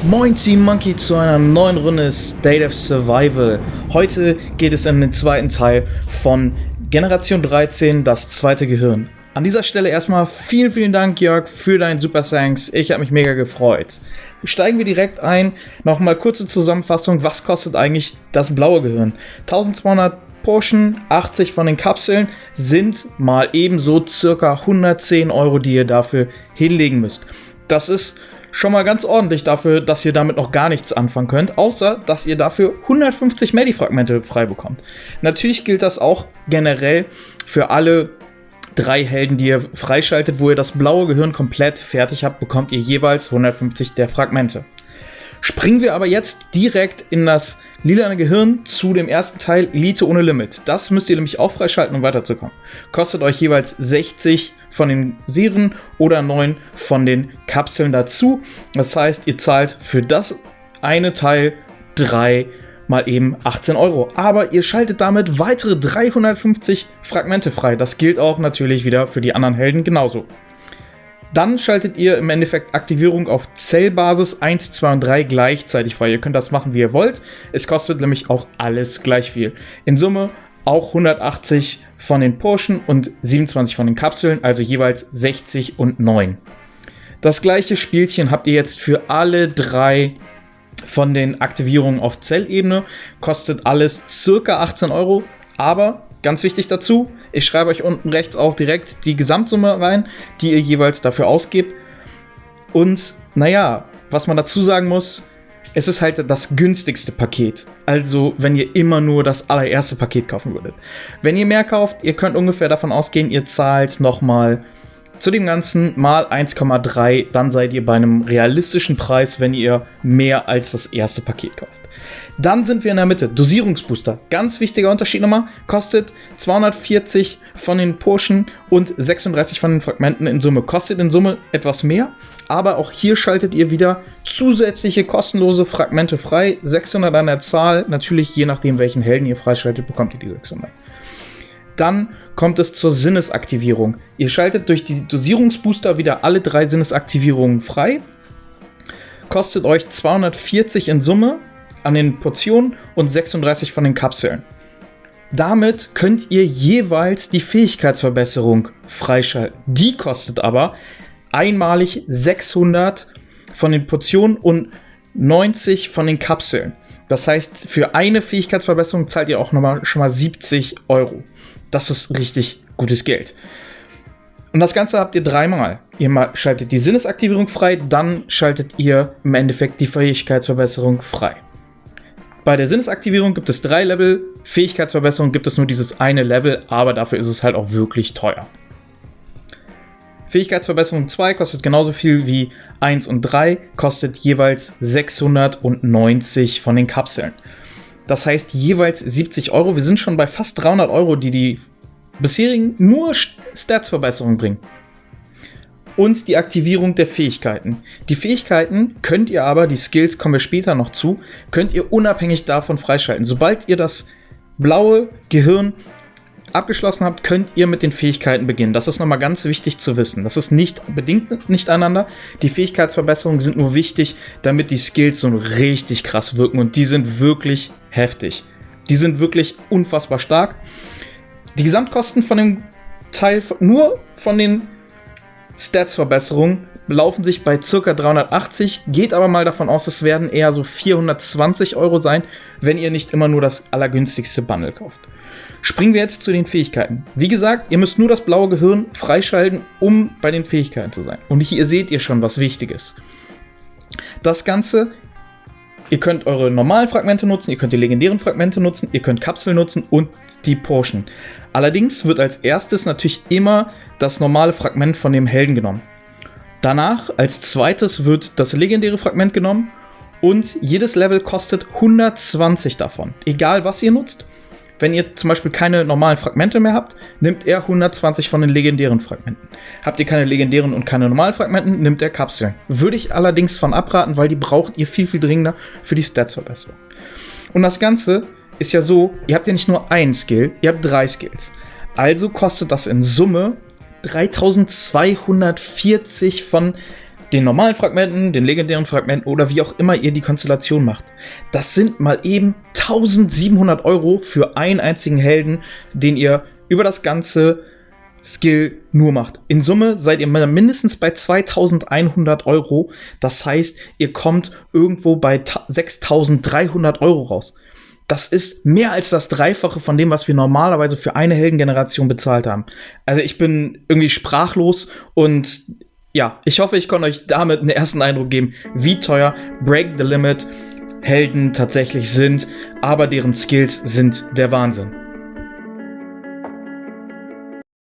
Moin Team Monkey zu einer neuen Runde State of Survival. Heute geht es in den zweiten Teil von Generation 13, das zweite Gehirn. An dieser Stelle erstmal vielen Dank, Jörg, für deinen Super Thanks. Ich habe mich mega gefreut. Steigen wir direkt ein. Nochmal kurze Zusammenfassung. Was kostet eigentlich das blaue Gehirn? 1200 Portion, 80 von den Kapseln sind mal ebenso circa 110 Euro, die ihr dafür hinlegen müsst. Das ist schon mal ganz ordentlich dafür, dass ihr damit noch gar nichts anfangen könnt, außer dass ihr dafür 150 Medifragmente frei bekommt. Natürlich gilt das auch generell für alle 3 Helden, die ihr freischaltet, wo ihr das blaue Gehirn komplett fertig habt, bekommt ihr jeweils 150 der Fragmente. Springen wir aber jetzt direkt in das lilane Gehirn zu dem ersten Teil, Elite ohne Limit. Das müsst ihr nämlich auch freischalten, um weiterzukommen. Kostet euch jeweils 60 von den Serien oder 9 von den Kapseln dazu. Das heißt, ihr zahlt für das eine Teil 3 mal eben 18 Euro. Aber ihr schaltet damit weitere 350 Fragmente frei. Das gilt auch natürlich wieder für die anderen Helden genauso. Dann schaltet ihr im Endeffekt Aktivierung auf Zellbasis 1, 2 und 3 gleichzeitig frei. Ihr könnt das machen, wie ihr wollt. Es kostet nämlich auch alles gleich viel. In Summe auch 180 von den Portion und 27 von den Kapseln, also jeweils 60 und 9. Das gleiche Spielchen habt ihr jetzt für alle 3 von den Aktivierungen auf Zellebene. Kostet alles circa 18 Euro, aber ganz wichtig dazu, ich schreibe euch unten rechts auch direkt die Gesamtsumme rein, die ihr jeweils dafür ausgebt. Und naja, was man dazu sagen muss, es ist halt das günstigste Paket. Also wenn ihr immer nur das allererste Paket kaufen würdet. Wenn ihr mehr kauft, ihr könnt ungefähr davon ausgehen, ihr zahlt nochmal zu dem Ganzen mal 1,3. Dann seid ihr bei einem realistischen Preis, wenn ihr mehr als das erste Paket kauft. Dann sind wir in der Mitte. Dosierungsbooster. Ganz wichtiger Unterschied nochmal. Kostet 240 von den Portion und 36 von den Fragmenten in Summe. Kostet in Summe etwas mehr. Aber auch hier schaltet ihr wieder zusätzliche kostenlose Fragmente frei. 600 an der Zahl. Natürlich je nachdem, welchen Helden ihr freischaltet, bekommt ihr die 600. Dann kommt es zur Sinnesaktivierung. Ihr schaltet durch die Dosierungsbooster wieder alle 3 Sinnesaktivierungen frei. Kostet euch 240 in Summe an den Portionen und 36 von den Kapseln. Damit könnt ihr jeweils die Fähigkeitsverbesserung freischalten. Die kostet aber einmalig 600 von den Portionen und 90 von den Kapseln. Das heißt, für eine Fähigkeitsverbesserung zahlt ihr auch schon mal 70 Euro. Das ist richtig gutes Geld. Und das Ganze habt ihr 3-mal. Ihr schaltet die Sinnesaktivierung frei, dann schaltet ihr im Endeffekt die Fähigkeitsverbesserung frei. Bei der Sinnesaktivierung gibt es 3 Level, Fähigkeitsverbesserung gibt es nur dieses eine Level, aber dafür ist es halt auch wirklich teuer. Fähigkeitsverbesserung 2 kostet genauso viel wie 1 und 3, kostet jeweils 690 von den Kapseln. Das heißt jeweils 70 Euro. Wir sind schon bei fast 300 Euro, die bisherigen nur Statsverbesserungen bringen. Und die Aktivierung der Fähigkeiten. Die Fähigkeiten könnt ihr aber, die Skills kommen wir später noch zu, könnt ihr unabhängig davon freischalten. Sobald ihr das blaue Gehirn abgeschlossen habt, könnt ihr mit den Fähigkeiten beginnen. Das ist nochmal ganz wichtig zu wissen. Das ist nicht bedingt nicht einander. Die Fähigkeitsverbesserungen sind nur wichtig, damit die Skills so richtig krass wirken. Und die sind wirklich heftig. Die sind wirklich unfassbar stark. Die Gesamtkosten von dem Teil, nur von den Stats-Verbesserungen, belaufen sich bei ca. 380, geht aber mal davon aus, es werden eher so 420 Euro sein, wenn ihr nicht immer nur das allergünstigste Bundle kauft. Springen wir jetzt zu den Fähigkeiten. Wie gesagt, ihr müsst nur das blaue Gehirn freischalten, um bei den Fähigkeiten zu sein. Und hier seht ihr schon was Wichtiges. Das Ganze, ihr könnt eure normalen Fragmente nutzen, ihr könnt die legendären Fragmente nutzen, ihr könnt Kapseln nutzen und die Portion. Allerdings wird als erstes natürlich immer das normale Fragment von dem Helden genommen. Danach als zweites wird das legendäre Fragment genommen und jedes Level kostet 120 davon. Egal was ihr nutzt. Wenn ihr zum Beispiel keine normalen Fragmente mehr habt, nimmt er 120 von den legendären Fragmenten. Habt ihr keine legendären und keine normalen Fragmenten, nimmt er Kapseln. Würde ich allerdings von abraten, weil die braucht ihr viel dringender für die Statsverbesserung. Und das Ganze ist ja so, ihr habt ja nicht nur einen Skill, ihr habt 3 Skills. Also kostet das in Summe 3240 von den normalen Fragmenten, den legendären Fragmenten oder wie auch immer ihr die Konstellation macht. Das sind mal eben 1700 Euro für einen einzigen Helden, den ihr über das ganze Skill nur macht. In Summe seid ihr mindestens bei 2100 Euro. Das heißt, ihr kommt irgendwo bei 6300 Euro raus. Das ist mehr als das Dreifache von dem, was wir normalerweise für eine Heldengeneration bezahlt haben. Also ich bin irgendwie sprachlos und ja, ich hoffe, ich konnte euch damit einen ersten Eindruck geben, wie teuer Break the Limit Helden tatsächlich sind, aber deren Skills sind der Wahnsinn.